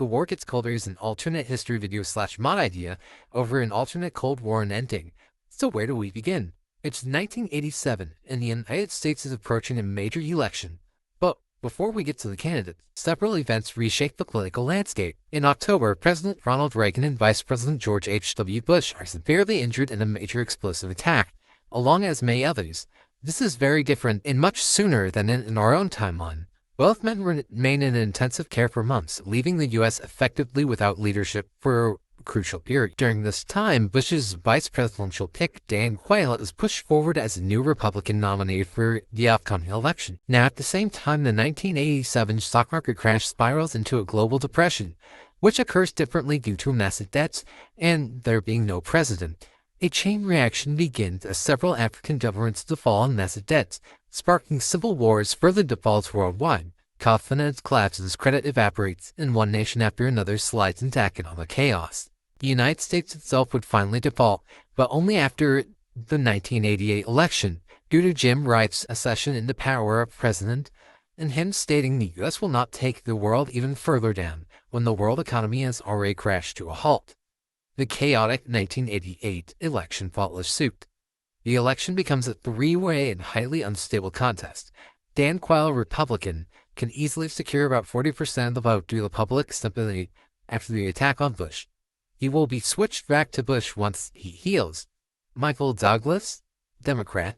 The War Gets Colder is an alternate history video / mod idea over an alternate Cold War and ending. So where do we begin? It's 1987, and the United States is approaching a major election. But before we get to the candidates, several events reshape the political landscape. In October, President Ronald Reagan and Vice President George H.W. Bush are severely injured in a major explosive attack, along as many others. This is very different and much sooner than in our own timeline. Both men remain in intensive care for months, leaving the U.S. effectively without leadership for a crucial period. During this time, Bush's vice presidential pick, Dan Quayle, is pushed forward as a new Republican nominee for the upcoming election. Now, at the same time, the 1987 stock market crash spirals into a global depression, which occurs differently due to massive debts and there being no president. A chain reaction begins as several African governments default on massive debts, sparking civil wars, further defaults worldwide. Confidence collapses, credit evaporates, and one nation after another slides into economic chaos. The United States itself would finally default, but only after the 1988 election, due to Jim Wright's accession into power of president, and him stating the U.S. will not take the world even further down when the world economy has already crashed to a halt. The chaotic 1988 election follows suit. The election becomes a three-way and highly unstable contest. Dan Quayle, a Republican, can easily secure about 40% of the vote due to public sympathy after the attack on Bush. He will be switched back to Bush once he heals. Michael Douglas, Democrat,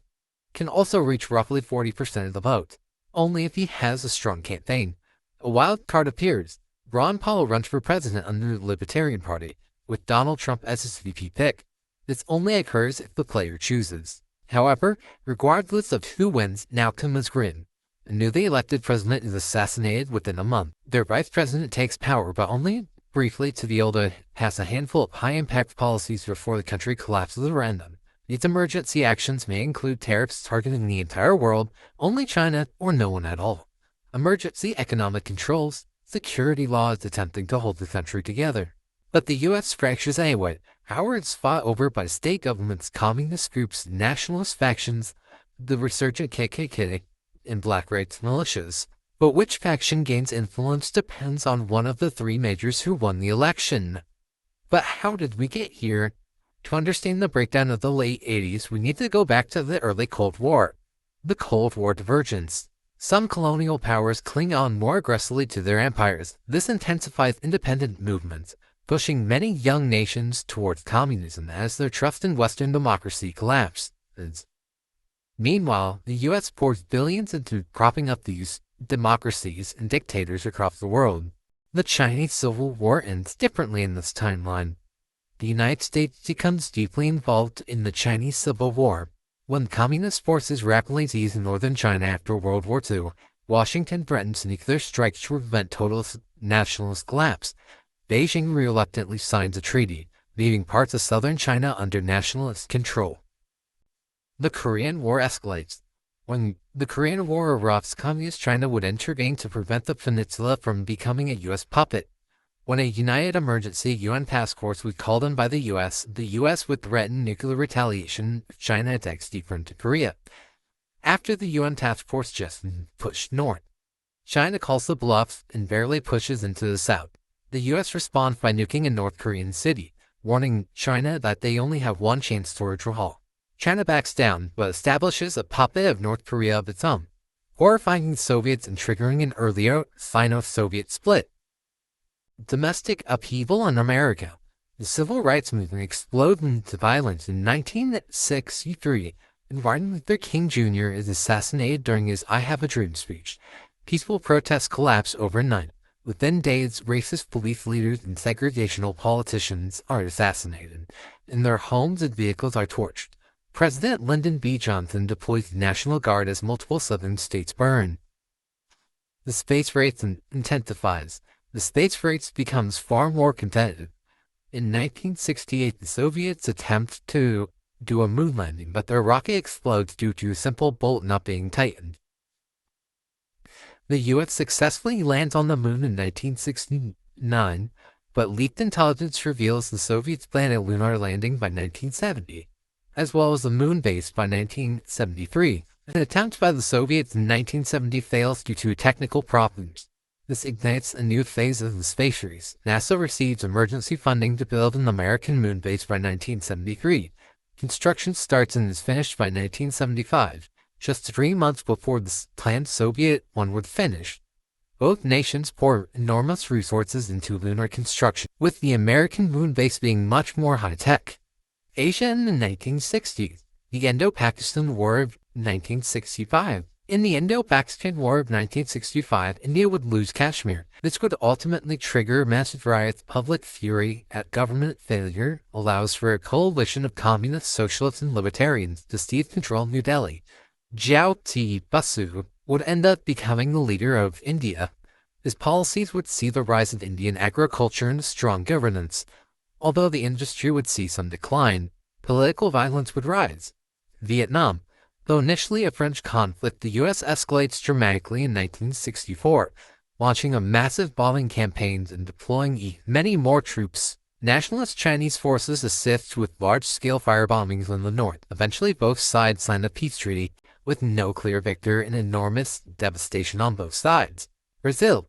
can also reach roughly 40% of the vote, only if he has a strong campaign. A wild card appears. Ron Paul runs for president under the Libertarian Party, with Donald Trump as his VP pick. This only occurs if the player chooses. However, regardless of who wins, an outcome is grim. A newly elected president is assassinated within a month. Their vice president takes power, but only briefly to be able to pass a handful of high-impact policies before the country collapses around them. These emergency actions may include tariffs targeting the entire world, only China, or no one at all. Emergency economic controls, security laws attempting to hold the country together. But the U.S. fractures anyway. Power is fought over by state governments, communist groups, nationalist factions, the resurgent KKK, and black rights militias. But which faction gains influence depends on one of the three majors who won the election. But how did we get here? To understand the breakdown of the late 80s, we need to go back to the early Cold War. The Cold War divergence. Some colonial powers cling on more aggressively to their empires. This intensifies independent movements, pushing many young nations towards communism as their trust in Western democracy collapses. Meanwhile, the U.S. pours billions into propping up these democracies and dictators across the world. The Chinese Civil War ends differently in this timeline. The United States becomes deeply involved in the Chinese Civil War. When communist forces rapidly seize northern China after World War II, Washington threatens nuclear strikes to prevent total nationalist collapse. Beijing reluctantly signs a treaty, leaving parts of southern China under nationalist control. The Korean War escalates. When the Korean War erupts, Communist China would intervene to prevent the peninsula from becoming a U.S. puppet. When a united emergency UN task force was called in by the U.S. would threaten nuclear retaliation if China attacks deeper into Korea. After the UN task force just pushed north, China calls the bluff and barely pushes into the south. The U.S. responds by nuking a North Korean city, warning China that they only have one chance to withdraw. China backs down, but establishes a puppet of North Korea of its own, horrifying the Soviets and triggering an earlier Sino-Soviet split. Domestic upheaval in America. The civil rights movement exploded into violence in 1963, and Martin Luther King Jr. is assassinated during his I Have a Dream speech. Peaceful protests collapse overnight. Within days, racist police leaders and segregational politicians are assassinated, and their homes and vehicles are torched. President Lyndon B. Johnson deploys the National Guard as multiple southern states burn. The space race intensifies. The space race becomes far more competitive. In 1968, the Soviets attempt to do a moon landing, but their rocket explodes due to a simple bolt not being tightened. The U.S. successfully lands on the moon in 1969, but leaked intelligence reveals the Soviets plan a lunar landing by 1970, as well as a moon base by 1973. An attempt by the Soviets in 1970 fails due to technical problems. This ignites a new phase of the space race. NASA receives emergency funding to build an American moon base by 1973. Construction starts and is finished by 1975, just 3 months before the planned Soviet one would finish. Both nations pour enormous resources into lunar construction, with the American moon base being much more high-tech. Asia in the 1960s. The Indo-Pakistan War of 1965. In the Indo-Pakistan War of 1965, India would lose Kashmir. This would ultimately trigger massive riots. Public fury at government failure allows for a coalition of communists, socialists, and libertarians to seize control of New Delhi. Jyoti Basu would end up becoming the leader of India. His policies would see the rise of Indian agriculture and strong governance. Although the industry would see some decline, political violence would rise. Vietnam. Though initially a French conflict, the U.S. escalates dramatically in 1964, launching a massive bombing campaign and deploying many more troops. Nationalist Chinese forces assist with large-scale firebombings in the north. Eventually, both sides sign a peace treaty, with no clear victor and enormous devastation on both sides. Brazil.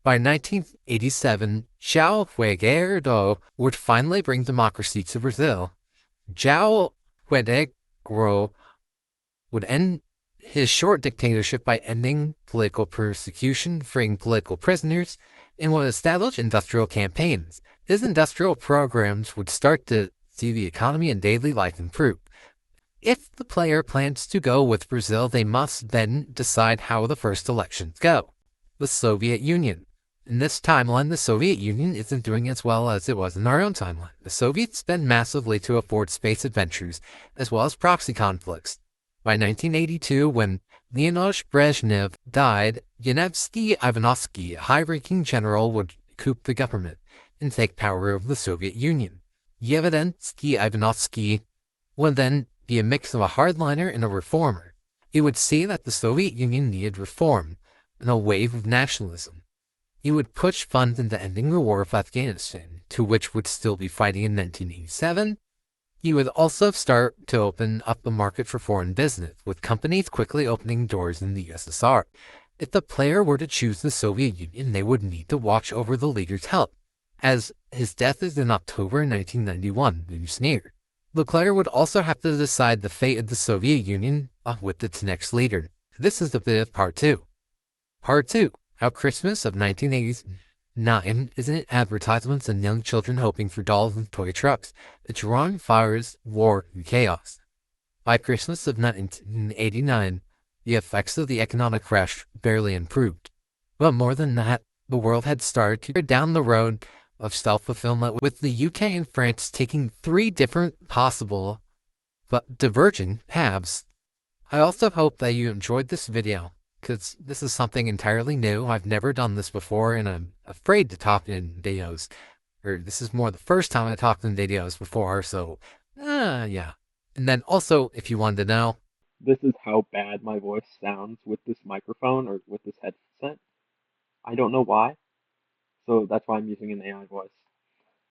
By 1987, João Figueiredo would finally bring democracy to Brazil. João Figueiredo would end his short dictatorship by ending political persecution, freeing political prisoners, and would establish industrial campaigns. His industrial programs would start to see the economy and daily life improve. If the player plans to go with Brazil, they must then decide how the first elections go. The Soviet Union. In this timeline, the Soviet Union isn't doing as well as it was in our own timeline. The Soviets spend massively to afford space adventures, as well as proxy conflicts. By 1982, when Leonid Brezhnev died, Yevgeny Ivanovsky, a high-ranking general, would coup the government and take power over the Soviet Union. Yevgeny Ivanovsky would then be a mix of a hardliner and a reformer. He would see that the Soviet Union needed reform and a wave of nationalism. He would push funds into ending the war of Afghanistan, to which would still be fighting in 1987. He would also start to open up the market for foreign business, with companies quickly opening doors in the USSR. If the player were to choose the Soviet Union, they would need to watch over the leader's health, as his death is in October 1991, looms near. The player would also have to decide the fate of the Soviet Union with its next leader. This is the bit of Part 2. Part 2. How Christmas of 1989 isn't advertisements and young children hoping for dolls and toy trucks. It's drawing fires, war, and chaos. By Christmas of 1989, the effects of the economic crash barely improved. But more than that, the world had started to go down the road of self-fulfillment, with the UK and France taking 3 different possible but diverging paths. I also hope that you enjoyed this video, because this is something entirely new. I've never done this before, and I'm afraid to talk in videos. Or this is more the first time I talked in videos before, so, yeah. And then also, if you wanted to know, This is how bad my voice sounds with this microphone or with this headset. I don't know why, so that's why I'm using an AI voice.